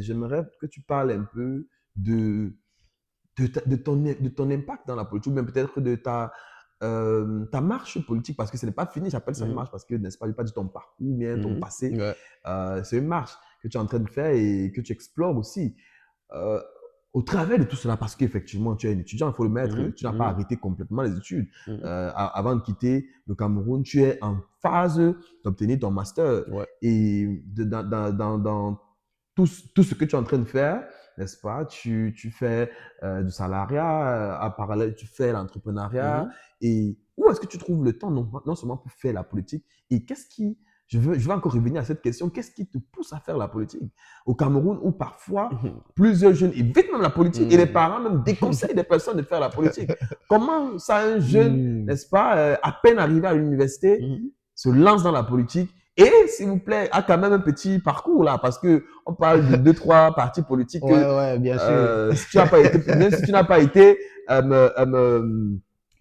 J'aimerais que tu parles un peu de, de ton impact dans la politique, ou bien peut-être de ta marche politique, parce que ce n'est pas fini, j'appelle ça une Mhm, marche, parce que, n'est-ce pas, je pas dit ton parcours, bien ton mhm, passé, ouais. c'est une marche que tu es en train de faire et que tu explores aussi. Euh, Au travers de tout cela, parce qu'effectivement, tu es un étudiant, il faut le mettre, Mhm, tu n'as pas mhm, arrêté complètement les études. mhm, Avant de quitter le Cameroun, tu es en phase d'obtenir ton master. ouais. Et dans tout ce que tu es en train de faire, n'est-ce pas, tu fais du salariat, à parallèle, tu fais l'entrepreneuriat. Mhm. Et où est-ce que tu trouves le temps, non seulement pour faire la politique, et je vais encore revenir à cette question, qu'est-ce qui te pousse à faire la politique au Cameroun, où parfois Mhm. plusieurs jeunes évitent même la politique et les Mhm. parents même déconseillent des personnes de faire la politique. Comment ça, un jeune, Mhm. n'est-ce pas, à peine arrivé à l'université, Mhm. se lance dans la politique et, s'il vous plaît, a quand même un petit parcours là, parce que on parle de deux, trois partis politiques Ouais, que ouais, bien sûr. si tu n'as pas été, même si tu n'as pas été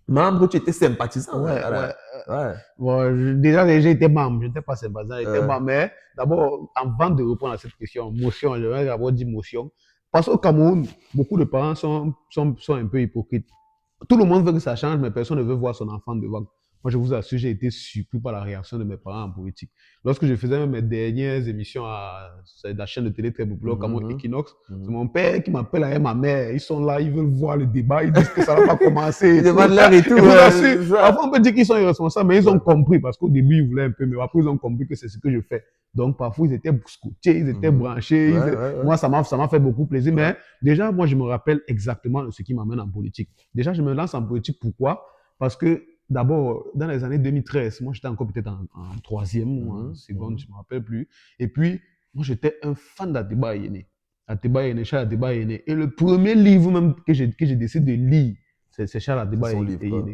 membre, tu étais sympathisant. Hein, Ouais, ouais. voilà. Ouais. Bon, déjà, j'ai été membre, je n'étais pas sympathisant, j'étais Euh, membre. Mais d'abord, avant de répondre à cette question, motion, je vais d'abord dire motion. Parce qu'au Cameroun, beaucoup de parents sont un peu hypocrites. Tout le monde veut que ça change, mais personne ne veut voir son enfant devant. Moi, je vous assure, j'ai été surpris par la réaction de mes parents en politique. Lorsque je faisais mes dernières émissions à la chaîne de télé très populaire, comme mhm, Equinox, c'est mhm. mon père qui m'appelle avec ma mère. Ils sont là, ils veulent voir le débat, ils disent que ça n'a pas commencé Ils et tout. demandent l'heure et tout. Et vous assure, C'est ça. parfois on peut dire qu'ils sont irresponsables, mais ils ont Ouais. compris parce qu'au début, ils voulaient un peu, mais après, ils ont compris que c'est ce que je fais. Donc, parfois, ils étaient scotchés, ils étaient Mhm. branchés. Ouais, ouais, ouais. Moi, ça m'a fait beaucoup plaisir. Ouais. Mais déjà, moi, je me rappelle exactement de ce qui m'amène en politique. Déjà, je me lance en politique. Pourquoi? Parce que d'abord, dans les années 2013, moi j'étais encore peut-être en troisième ou en Mhm, seconde, mhm. je ne me rappelle plus. Et puis, moi j'étais un fan d'Ateba Yene. Ateba Yene, Charles Ateba Yene. Et le premier livre même que j'ai décidé de lire, c'est Charles C'est Ateba son livre, Yene. quoi.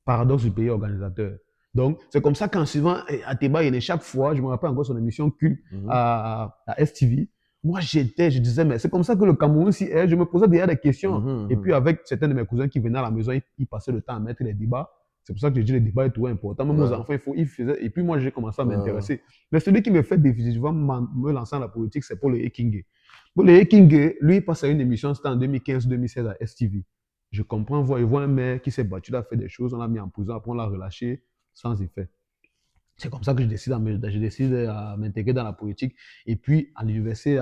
Paradoxe du pays organisateur. Donc, c'est comme ça qu'en suivant Ateba Yene, chaque fois, je me rappelle encore son émission culte Mhm, à STV, moi je disais, mais c'est comme ça que le Cameroun si est. Je me posais déjà des questions. mhm, Et puis, mhm. avec certains de mes cousins qui venaient à la maison, ils passaient le temps à mettre les débats. C'est pour ça que je dis que le débat est tout important. Même aux Ouais, enfants, ils faisaient. Et puis, moi, j'ai commencé à ouais. m'intéresser. Mais celui qui me fait définitivement me lancer dans la politique, c'est Paul Ekenge. Paul Ekenge, lui, il passe à une émission, c'était en 2015-2016 à STV. Je comprends, il voit un maire qui s'est battu, il a fait des choses, on l'a mis en prison, après on l'a relâché sans effet. C'est comme ça que je décide à m'intégrer dans la politique. Et puis, à l'université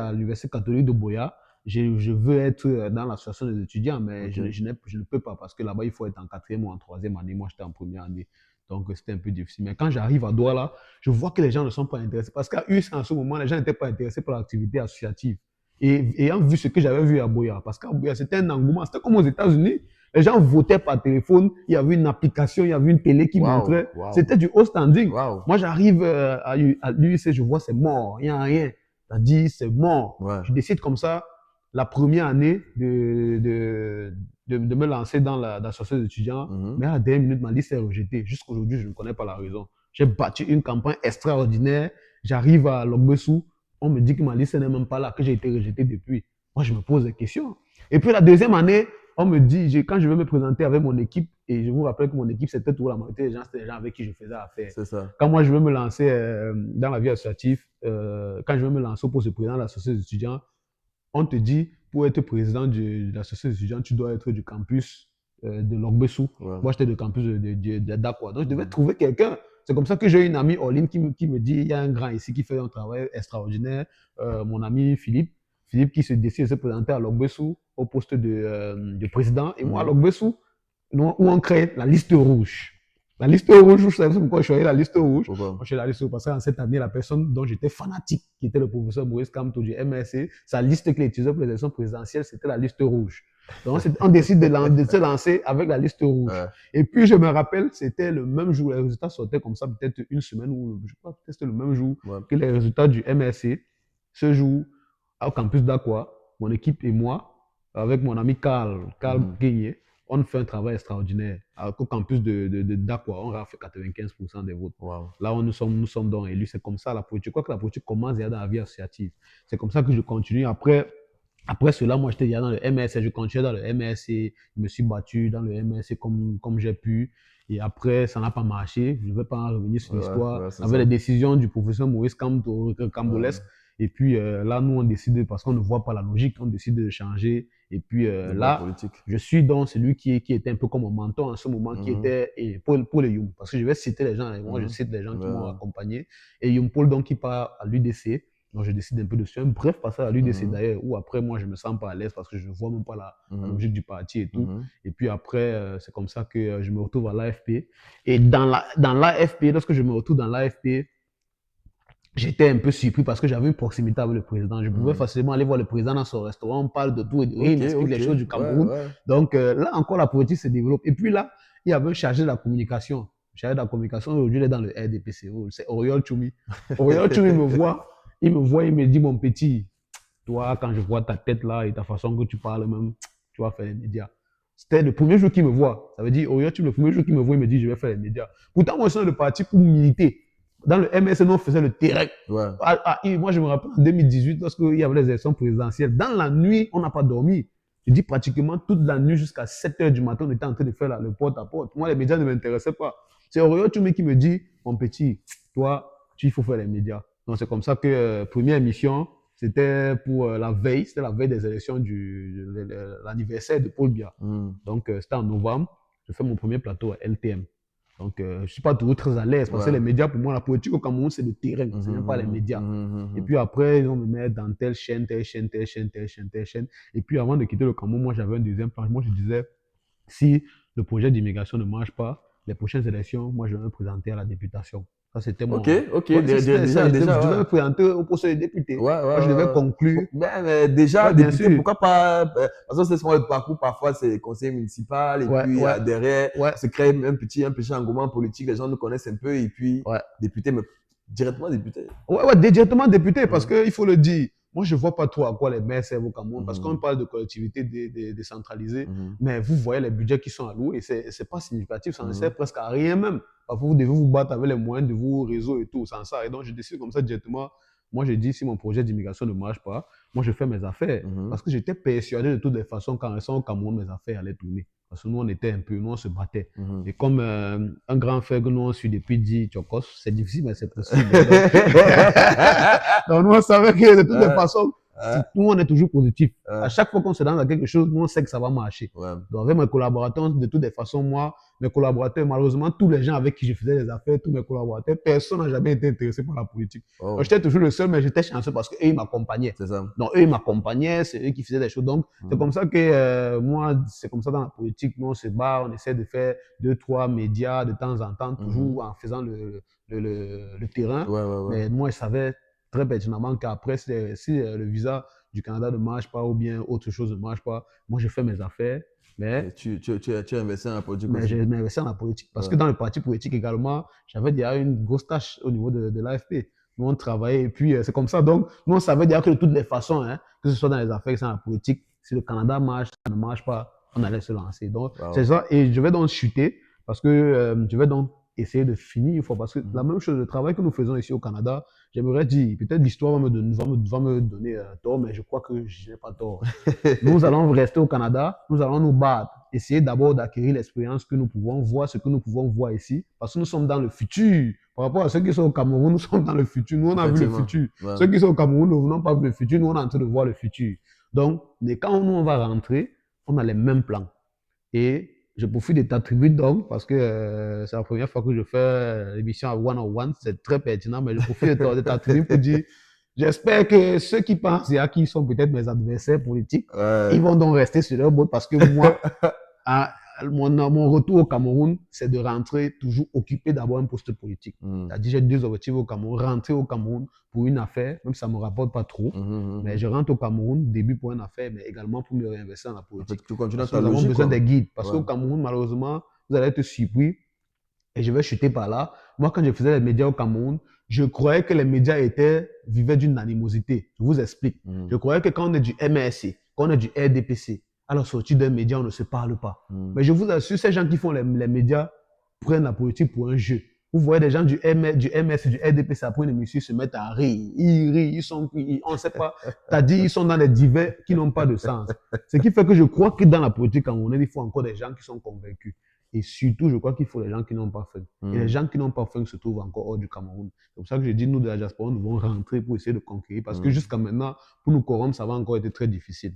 catholique de Boya, je veux être dans l'association des étudiants, mais Ok. je ne peux pas parce que là-bas, il faut être en quatrième ou en troisième année. Moi, j'étais en première année. Donc, c'était un peu difficile. Mais quand j'arrive à Douala, je vois que les gens ne sont pas intéressés. Parce qu'à US, en ce moment, les gens n'étaient pas intéressés par l'activité associative. Et ayant vu ce que j'avais vu à Boya, parce qu'à Boya, c'était un engouement. C'était comme aux États-Unis. Les gens votaient par téléphone. Il y avait une application, il y avait une télé qui Waouh, montrait. waouh, C'était du haut standing. waouh. Moi, j'arrive à l'UIC, je vois c'est mort, il n'y a rien. Ça dit c'est mort. Ouais. Je décide comme ça, la première année, de me lancer dans l'association d'étudiants. Mhm. Mais à la dernière minute, ma liste est rejetée. Jusqu'à aujourd'hui, je ne connais pas la raison. J'ai battu une campagne extraordinaire. J'arrive à Logbesu. On me dit que ma liste n'est même pas là, que j'ai été rejeté depuis. Moi, je me pose des questions. Et puis la deuxième année, on me dit, quand je vais me présenter avec mon équipe, et je vous rappelle que mon équipe, c'était tout la majorité des gens, c'était des gens avec qui je faisais affaire. C'est ça. Quand moi, je veux me lancer dans la vie associative, quand je veux me lancer pour ce président de l'association des étudiants, on te dit, pour être président de l'association des étudiants, tu dois être du campus de Logbesu. Ouais. Moi, j'étais du campus d'Akwa. Donc, je devais Mhm. trouver quelqu'un. C'est comme ça que j'ai une amie, Orline, qui me dit, il y a un grand ici qui fait un travail extraordinaire. Mon ami Philippe. Philippe qui se décide de se présenter à Logbesu au poste de président. Et moi, à Mhm. Logbesu, où on crée la liste rouge. La liste rouge, vous savez pourquoi je suis allé à la liste rouge? Moi, Pourquoi? je suis allé à la liste rouge parce qu'en cette année, la personne dont j'étais fanatique, qui était le professeur Maurice Kamto du MSC, sa liste qu'il utilisait pour les élections présidentielles, c'était la liste rouge. Donc, on décide de se lancer avec la liste rouge. Ouais. Et puis, je me rappelle, c'était le même jour, les résultats sortaient comme ça, peut-être une semaine ou je crois que c'était le même jour Ouais. que les résultats du MSC. Ce jour, au campus d'Aqua, mon équipe et moi, avec mon ami Carl Mhm. Guigné, on fait un travail extraordinaire. Au campus d'Aqua, on a fait 95% des votes. Waouh. Là où nous sommes donc élus, c'est comme ça la politique. Je crois que la politique commence déjà dans la vie associative. C'est comme ça que je continue. Après cela, moi, j'étais déjà dans le MSC, je continuais dans le MSC, je me suis battu dans le MSC comme j'ai pu. Et après, ça n'a pas marché. Je ne vais pas en revenir sur Ouais, l'histoire. ouais, c'est Avec les ça. décisions du professeur Maurice Ouais. Cambolesque, Et puis là, nous, on décide, parce qu'on ne voit pas la logique, on décide de changer. Et puis De voie là, politique. je suis donc celui qui était un peu comme mon mentor en ce moment, qui Mhm. était Paul Youm. Parce que je vais citer les gens, moi je Mhm. cite les gens qui m'ont Ouais. accompagné. Et Youm Paul, donc, qui part à l'UDC. Donc, je décide un peu de suivre un bref passage à l'UDC Mhm. d'ailleurs, où après, moi, je me sens pas à l'aise parce que je ne vois même pas la Mhm. logique du parti et tout. Mhm. Et puis après, c'est comme ça que je me retrouve à l'AFP. Et dans l'AFP, lorsque je me retrouve dans l'AFP, j'étais un peu surpris parce que j'avais une proximité avec le président. Je pouvais Mhm. facilement aller voir le président dans son restaurant, on parle de tout et de rien, il Ok, m'explique ok. les choses du Ouais, Cameroun. ouais. Donc là encore, la politique se développe. Et puis là, il y avait un chargé de la communication. Chargé de la communication, aujourd'hui, il est dans le RDPCO. C'est Oriol Choumi. Oriol Choumi il me dit, mon petit, toi, quand je vois ta tête là et ta façon que tu parles même, tu vas faire les médias. C'était le premier jour qu'il me voit. Ça veut dire, Oriol Choumi, le premier jour qu'il me voit, il me dit, je vais faire les médias. Pourtant, moi, je suis dans le parti pour militer. Dans le MSN, on faisait le terrain. Ouais. Moi, je me rappelle en 2018, lorsqu'il y avait les élections présidentielles, dans la nuit, on n'a pas dormi. Je dis pratiquement toute la nuit jusqu'à 7 heures du matin, on était en train de faire le porte-à-porte. Moi, les médias ne m'intéressaient pas. C'est Oriol Choumi qui me dit, mon petit, toi, il faut faire les médias. Donc, c'est comme ça que première émission, c'était pour la veille, c'était la veille des élections l'anniversaire de Paul Biya. Mhm. Donc, c'était en novembre. Je fais mon premier plateau à LTM. Donc, je ne suis pas toujours très à l'aise parce que Ouais. les médias, pour moi, la politique au Cameroun, c'est le terrain, ce n'est pas les Mhm. médias. Mhm. Et Mhm. puis après, ils vont me mettre dans telle chaîne, telle chaîne, telle chaîne, telle chaîne, telle chaîne. Et puis avant de quitter le Cameroun, moi, j'avais un deuxième plan. Moi, je disais, si le projet d'immigration ne marche pas, les prochaines élections, moi, je vais me présenter à la députation. Ça, c'était Ok, mon. ok. Ouais, c'était ça. Déjà, déjà, Je devais ouais. me présenter au poste de député. Ouais, ouais, Moi, je devais ouais. conclure. Mais déjà, Ouais, bien député, sûr. pourquoi pas parce que c'est souvent le parcours, parfois c'est conseiller municipal, et Ouais, puis ouais, derrière, ouais, on se crée un petit engouement politique, les gens nous connaissent un peu, et puis ouais. député, mais directement député. Ouais, ouais, directement député, parce Mhm. qu'il faut le dire. Moi, je ne vois pas trop à quoi les maires servent au Cameroun, parce qu'on Mhm. parle de collectivités décentralisées, Mhm. mais vous voyez les budgets qui sont alloués, ce n'est pas significatif, ça ne sert Mhm. presque à rien même. Parfois, vous devez vous battre avec les moyens de vos réseaux et tout, sans ça. Et donc, je décide comme ça directement. Moi, je dis, si mon projet d'immigration ne marche pas, moi, je fais mes affaires. Mhm. Parce que j'étais persuadé de toutes les façons, qu'en restant au Cameroun, mes affaires allaient tourner. Parce que nous, on était un peu, nous, on se battait. Mhm. Et comme un grand frère que nous on suit depuis 10 Tchokos, c'est difficile, mais c'est possible. Et donc, donc, nous, on savait que de toutes les Ouais, façons, ouais, nous, on est toujours positif. À ouais, chaque fois qu'on se lance dans quelque chose, nous, on sait que ça va marcher. ouais. Donc, avec mes collaborateurs, de toutes les façons, moi, mes collaborateurs, malheureusement, tous les gens avec qui je faisais des affaires, tous mes collaborateurs, personne n'a jamais été intéressé par la politique. Donc, Oh, j'étais toujours le seul, mais j'étais chanceux parce qu'eux, ils m'accompagnaient. c'est ça. Donc, eux, ils m'accompagnaient, c'est eux qui faisaient des choses. Donc, c'est Mhm. comme ça que moi, c'est comme ça dans la politique. Nous, on se bat, on essaie de faire deux, trois médias de temps en temps, Mhm. toujours en faisant le terrain. Ouais, ouais, ouais. Mais moi, je savais très pertinemment qu'après, si le visa du Canada ne marche pas ou bien autre chose ne marche pas, moi, je fais mes affaires. Mais Et tu as investi dans la politique mais aussi. j'ai investi dans la politique. Parce que Ouais. dans le parti politique également, j'avais déjà une grosse tâche au niveau de l'AFP. Nous, on travaillait et puis c'est comme ça. Donc, nous, on savait déjà que de toutes les façons, hein, que ce soit dans les affaires, que dans la politique, si le Canada marche, ça ne marche pas, on allait se lancer. Donc, c'est Wow. ça. Et je vais donc chuter parce que je vais donc essayer de finir une fois. Parce que la Mhm. même chose, le travail que nous faisons ici au Canada, j'aimerais dire, peut-être l'histoire va me donner tort, mais je crois que je n'ai pas tort. Nous allons rester au Canada, nous allons nous battre, essayer d'abord d'acquérir l'expérience que nous pouvons, voir ce que nous pouvons voir ici, parce que nous sommes dans le futur. Par rapport à ceux qui sont au Cameroun, nous sommes dans le futur, nous on a vu le Effectivement. futur. Ouais. Ceux qui sont au Cameroun, nous n'ont pas vu le futur, nous on est en train de voir le futur. Donc, quand nous on va rentrer, on a les mêmes plans. Et je profite de ta tribune donc, parce que c'est la première fois que je fais l'émission à One on One, c'est très pertinent, mais je profite de ta tribune pour dire, j'espère que ceux qui pensent et à qui sont peut-être mes adversaires politiques, ils Ouais. vont donc rester sur leur bout parce que moi, mon retour au Cameroun, c'est de rentrer toujours occupé d'avoir un poste politique. Mhm. C'est-à-dire, j'ai deux objectifs au Cameroun. Rentrer au Cameroun pour une affaire, même si ça ne me rapporte pas trop, Mhm. mais Mhm. je rentre au Cameroun, début pour une affaire, mais également pour me réinvestir dans la En fait, politique. tu continues dans Parce que ta nous avons logique, besoin quoi. des guides. Parce Ouais. qu'au Cameroun, malheureusement, vous allez être surpris et je vais chuter par là. Moi, quand je faisais les médias au Cameroun, je croyais que les médias vivaient d'une animosité. Je vous explique. Je Mhm. croyais que quand on est du MRC, quand on est du RDPC, à la sortie d'un média, on ne se parle pas. Mhm. Mais je vous assure, ces gens qui font les médias prennent la politique pour un jeu. Vous voyez des gens du MS, du RDPC, après une émission, ils se mettent à rire. Ils rient, on ne sait pas. T'as dit, ils sont dans des divers qui n'ont pas de sens. Ce qui fait que je crois que dans la politique camerounaise, il faut encore des gens qui sont convaincus. Et surtout, je crois qu'il faut les gens qui n'ont pas faim. Et les Mm. gens qui n'ont pas faim se trouvent encore hors du Cameroun. C'est pour ça que je dis, nous, de la diaspora, nous devons rentrer pour essayer de conquérir. Parce que Mm. jusqu'à maintenant, pour nous corrompre, ça va encore être très difficile.